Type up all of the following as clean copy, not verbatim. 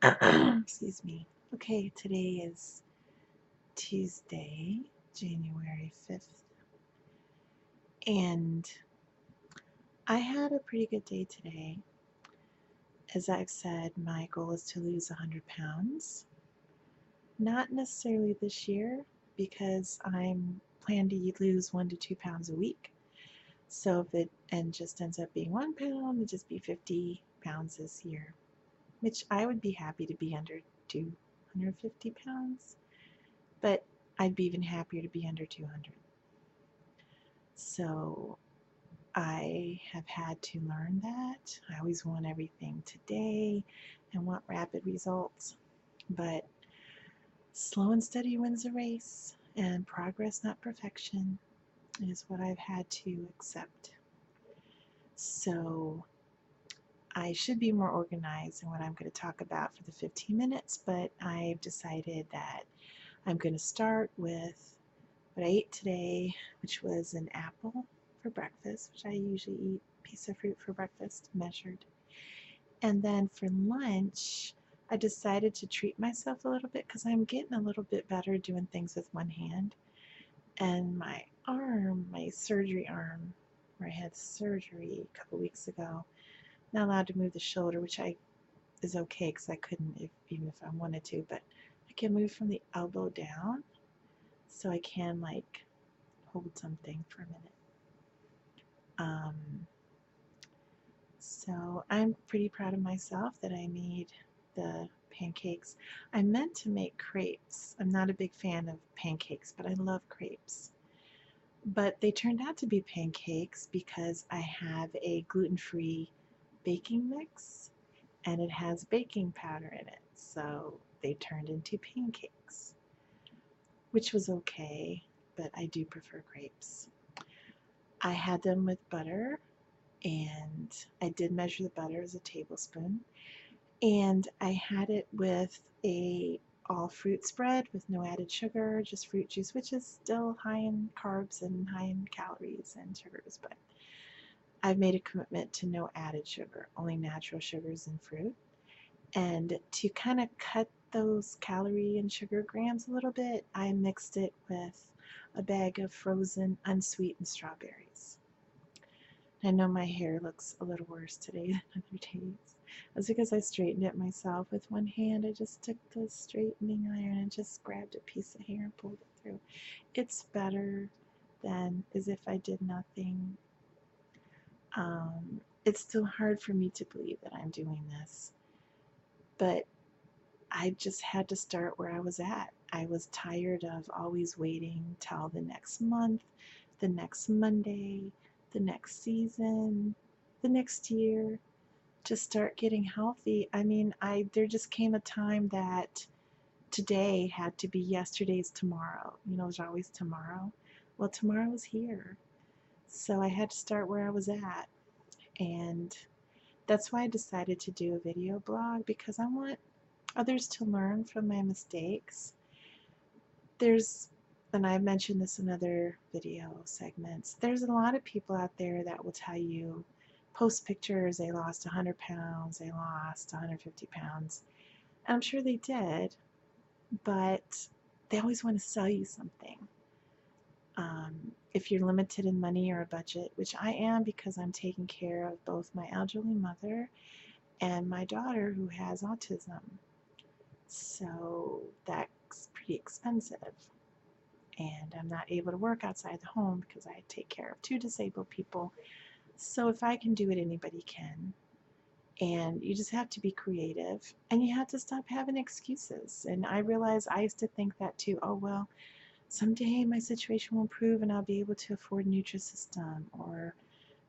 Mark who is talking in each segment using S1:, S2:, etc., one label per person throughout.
S1: Excuse me. Okay, today is Tuesday, January 5th, and I had a pretty good day today. As I've said, my goal is to lose 100 pounds. Not necessarily this year, because I'm planning to lose 1 to 2 pounds a week. So if it just ends up being 1 pound, it'd just be 50 pounds this year, which I would be happy to be under 250 pounds. But I'd be even happier to be under 200. So I have had to learn that. I always want everything today and want rapid results, but slow and steady wins the race, and progress, not perfection, is what I've had to accept. So I should be more organized in what I'm going to talk about for the 15 minutes, but I've decided that I'm going to start with what I ate today, which was an apple for breakfast, which I usually eat a piece of fruit for breakfast, measured. And then for lunch, I decided to treat myself a little bit because I'm getting a little bit better doing things with one hand. And my arm, my surgery arm, where I had surgery a couple weeks ago, not allowed to move the shoulder, which I is okay because I couldn't even if I wanted to, but I can move from the elbow down, so I can like hold something for a minute. Um, so I'm pretty proud of myself that I made the pancakes. I meant to make crepes. I'm not a big fan of pancakes, but I love crepes. But they turned out to be pancakes because I have a gluten-free baking mix and it has baking powder in it. So they turned into pancakes, which was okay, but I do prefer crepes. I had them with butter, and I did measure the butter as a tablespoon, and I had it with a all fruit spread with no added sugar, just fruit juice, which is still high in carbs and high in calories and sugars, but I've made a commitment to no added sugar, only natural sugars and fruit. And to kind of cut those calorie and sugar grams a little bit, I mixed it with a bag of frozen unsweetened strawberries. I know my hair looks a little worse today than other days. That's because I straightened it myself with one hand. I just took the straightening iron and just grabbed a piece of hair and pulled it through. It's better than as if I did nothing. It's still hard for me to believe that I'm doing this, but I just had to start where I was at. I was tired of always waiting till the next month, the next Monday, the next season, the next year to start getting healthy. I mean, there just came a time that today had to be yesterday's tomorrow. You know, there's always tomorrow. Well, tomorrow is here. So I had to start where I was at. And that's why I decided to do a video blog, because I want others to learn from my mistakes. There's, and I've mentioned this in other video segments, there's a lot of people out there that will tell you, post pictures, they lost 100 pounds, they lost 150 pounds. And I'm sure they did, but they always want to sell you something. If you're limited in money or a budget, which I am because I'm taking care of both my elderly mother and my daughter who has autism. So that's pretty expensive. And I'm not able to work outside the home because I take care of two disabled people. So if I can do it, anybody can. And you just have to be creative, and you have to stop having excuses. And I realize I used to think that too. Oh, well, someday my situation will improve and I'll be able to afford Nutrisystem or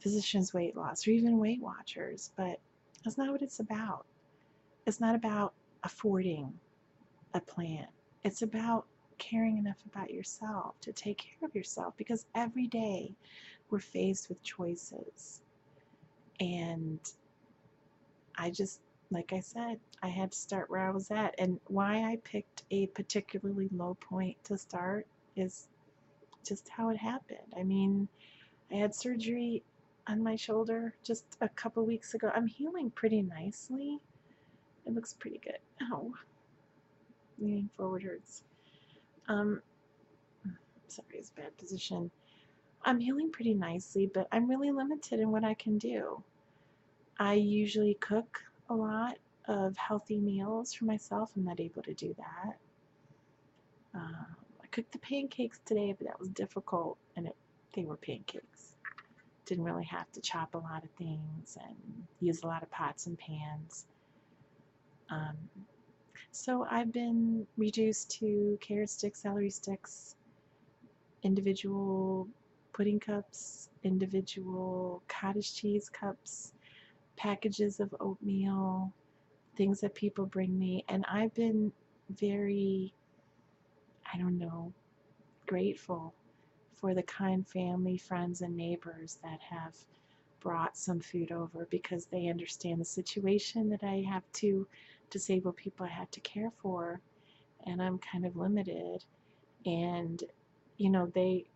S1: Physicians Weight Loss or even Weight Watchers. But that's not what it's about. It's not about affording a plan. It's about caring enough about yourself to take care of yourself, because every day we're faced with choices. And I just, like I said, I had to start where I was at. And why I picked a particularly low point to start is just how it happened. I mean, I had surgery on my shoulder just a couple weeks ago. I'm healing pretty nicely, It looks pretty good. Ow, leaning forward hurts. Um, sorry, it's a bad position. I'm healing pretty nicely, but I'm really limited in what I can do. I usually cook a lot of healthy meals for myself. I'm not able to do that. I cooked the pancakes today, but that was difficult, and they were pancakes. Didn't really have to chop a lot of things and use a lot of pots and pans. Um, so I've been reduced to carrot sticks, celery sticks, individual pudding cups, individual cottage cheese cups, packages of oatmeal, things that people bring me. And I've been very, I don't know, grateful for the kind family, friends, and neighbors that have brought some food over because they understand the situation that I have two disabled people I have to care for, and I'm kind of limited. And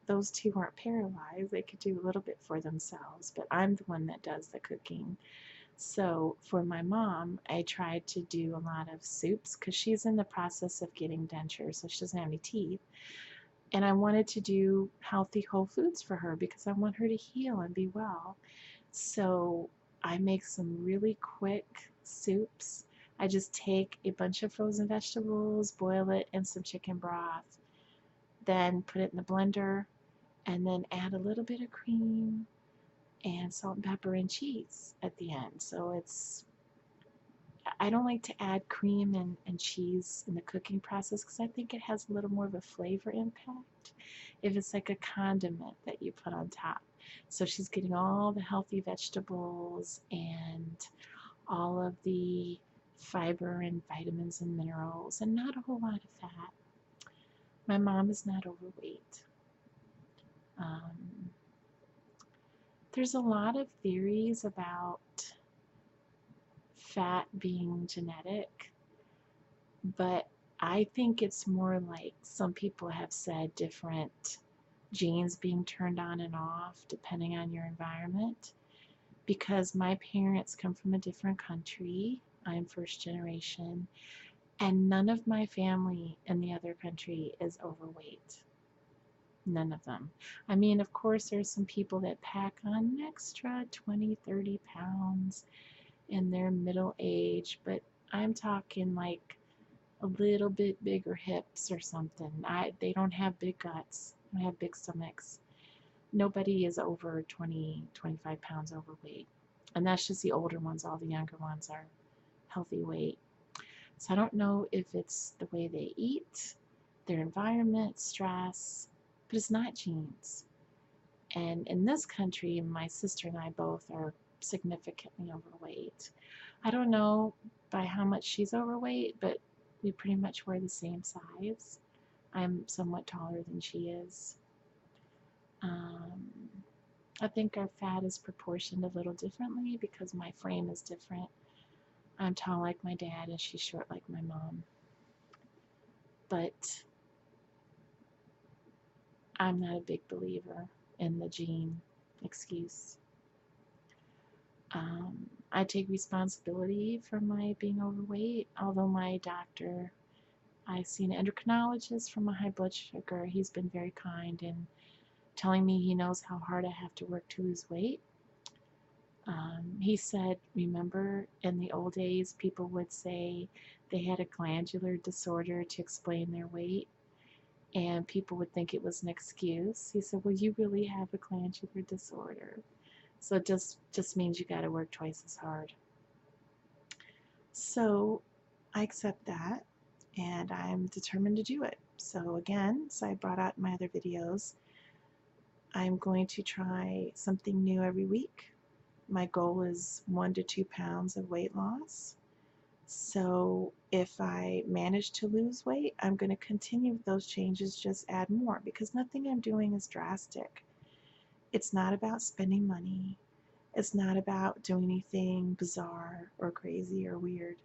S1: those two weren't paralyzed. They could do a little bit for themselves, but I'm the one that does the cooking. So for my mom, I tried to do a lot of soups because she's in the process of getting dentures, so she doesn't have any teeth. And I wanted to do healthy whole foods for her because I want her to heal and be well. So I make some really quick soups. I just take a bunch of frozen vegetables, boil it in some chicken broth, then put it in the blender, and then add a little bit of cream and salt and pepper and cheese at the end. So I don't like to add cream and cheese in the cooking process because I think it has a little more of a flavor impact if it's like a condiment that you put on top. So she's getting all the healthy vegetables and all of the fiber and vitamins and minerals and not a whole lot of fat. My mom is not overweight. Um, there's a lot of theories about fat being genetic, but I think it's more like some people have said different genes being turned on and off depending on your environment. Because my parents come from a different country, I'm first generation, and none of my family in the other country is overweight. None of them. I mean, of course, there's some people that pack on an extra 20, 30 pounds in their middle age, but I'm talking like a little bit bigger hips or something. They don't have big guts. They don't have big stomachs. Nobody is over 20, 25 pounds overweight. And that's just the older ones. All the younger ones are healthy weight. So I don't know if it's the way they eat, their environment, stress, but it's not genes. And in this country, my sister and I both are significantly overweight. I don't know by how much she's overweight, but we pretty much wear the same size. I'm somewhat taller than she is. Um, I think our fat is proportioned a little differently because my frame is different. I'm tall like my dad and she's short like my mom. But I'm not a big believer in the gene excuse. I take responsibility for my being overweight, although my doctor, I see an endocrinologist for my high blood sugar. He's been very kind in telling me he knows how hard I have to work to lose weight. He said, remember, in the old days, people would say they had a glandular disorder to explain their weight, and people would think it was an excuse. He said, well, you really have a glandular disorder. So it just means you got to work twice as hard. So I accept that, and I'm determined to do it. So again, as I brought out in my other videos, I'm going to try something new every week. My goal is 1 to 2 pounds of weight loss. So if I manage to lose weight, I'm going to continue with those changes, just add more, because nothing I'm doing is drastic. It's not about spending money. It's not about doing anything bizarre or crazy or weird.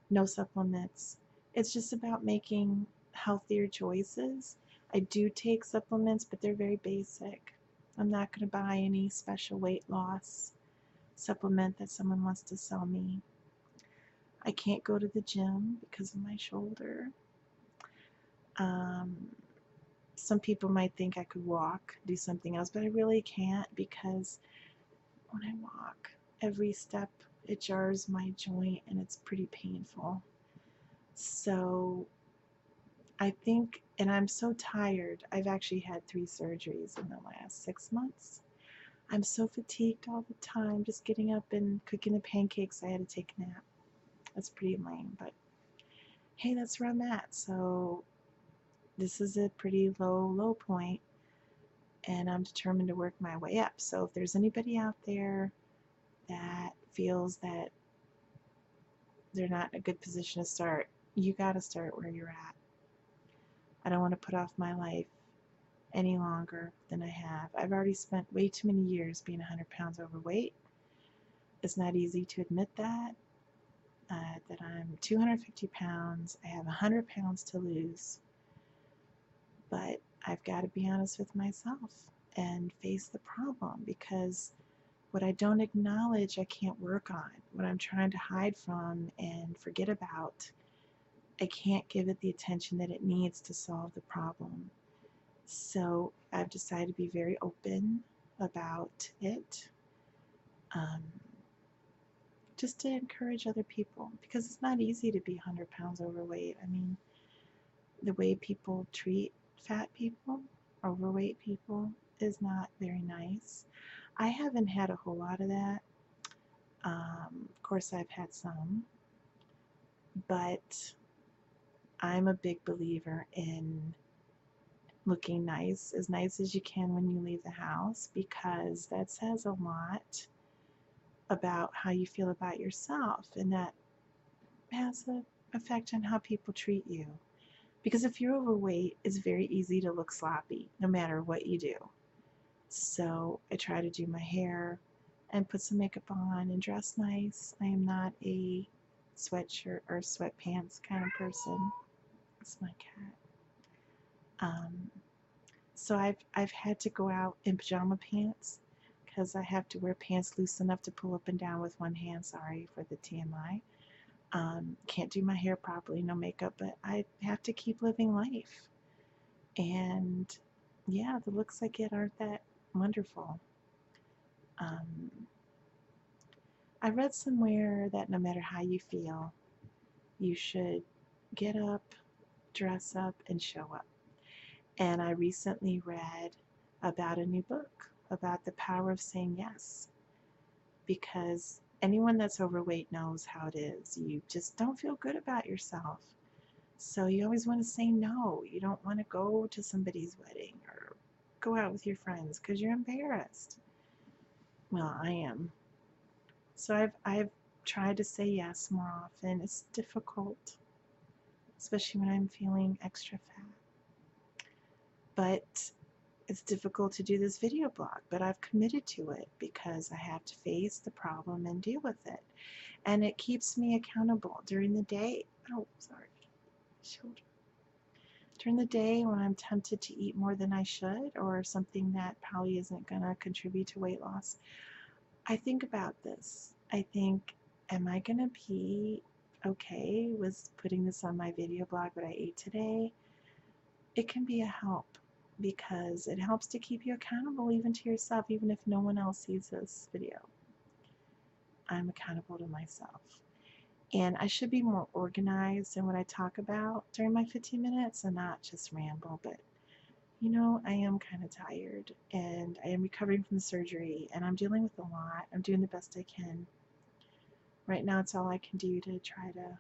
S1: No supplements. It's just about making healthier choices. I do take supplements, but they're very basic. I'm not going to buy any special weight loss supplement that someone wants to sell me. I can't go to the gym because of my shoulder. Um, some people might think I could walk, do something else, but I really can't because when I walk, every step it jars my joint and it's pretty painful. So I think, and I'm so tired. I've actually had 3 surgeries in the last 6 months. I'm so fatigued all the time, just getting up and cooking the pancakes. I had to take a nap. That's pretty lame, but hey, that's where I'm at. So this is a pretty low point, and I'm determined to work my way up. So if there's anybody out there that feels that they're not in a good position to start, you got to start where you're at. I don't want to put off my life any longer than I have. I've already spent way too many years being 100 pounds overweight. It's not easy to admit that I'm 250 pounds. I have 100 pounds to lose, but I've got to be honest with myself and face the problem, because what I don't acknowledge, I can't work on. What I'm trying to hide from and forget about, I can't give it the attention that it needs to solve the problem. So I've decided to be very open about it, um, just to encourage other people, because it's not easy to be 100 pounds overweight. I mean, the way people treat fat people, overweight people, is not very nice. I haven't had a whole lot of that. Of course, I've had some, but I'm a big believer in looking nice as you can when you leave the house, because that says a lot about how you feel about yourself, and that has an effect on how people treat you. Because if you're overweight, it's very easy to look sloppy no matter what you do. So I try to do my hair and put some makeup on and dress nice. I am not a sweatshirt or sweatpants kind of person. It's my cat. Um, so I've had to go out in pajama pants because I have to wear pants loose enough to pull up and down with one hand. Sorry for the TMI. Can't do my hair properly, no makeup, but I have to keep living life. And yeah, the looks I get aren't that wonderful. Um, I read somewhere that no matter how you feel, you should get up, dress up, and show up. And I recently read about a new book about the power of saying yes, because anyone that's overweight knows how it is. You just don't feel good about yourself. So you always want to say no. You don't want to go to somebody's wedding or go out with your friends because you're embarrassed. Well, I am. So I've tried to say yes more often. It's difficult, especially when I'm feeling extra fat. But it's difficult to do this video blog, but I've committed to it because I have to face the problem and deal with it. And it keeps me accountable during the day. Oh, sorry. Shoulder. During the day when I'm tempted to eat more than I should, or something that probably isn't going to contribute to weight loss, I think about this. I think, am I going to be okay with putting this on my video blog, what I ate today? It can be a help, because it helps to keep you accountable even to yourself, even if no one else sees this video. I'm accountable to myself. And I should be more organized in what I talk about during my 15 minutes and not just ramble. But, you know, I am kind of tired and I am recovering from the surgery and I'm dealing with a lot. I'm doing the best I can. Right now, it's all I can do to try to,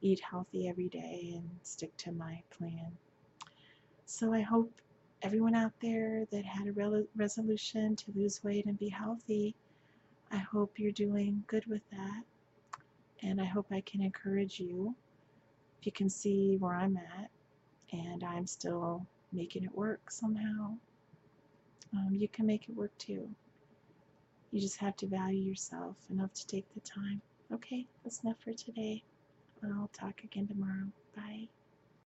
S1: eat healthy every day and stick to my plan. So I hope everyone out there that had a resolution to lose weight and be healthy, I hope you're doing good with that. And I hope I can encourage you. If you can see where I'm at and I'm still making it work somehow, you can make it work too. You just have to value yourself enough to take the time. Okay, that's enough for today. I'll talk again tomorrow. Bye.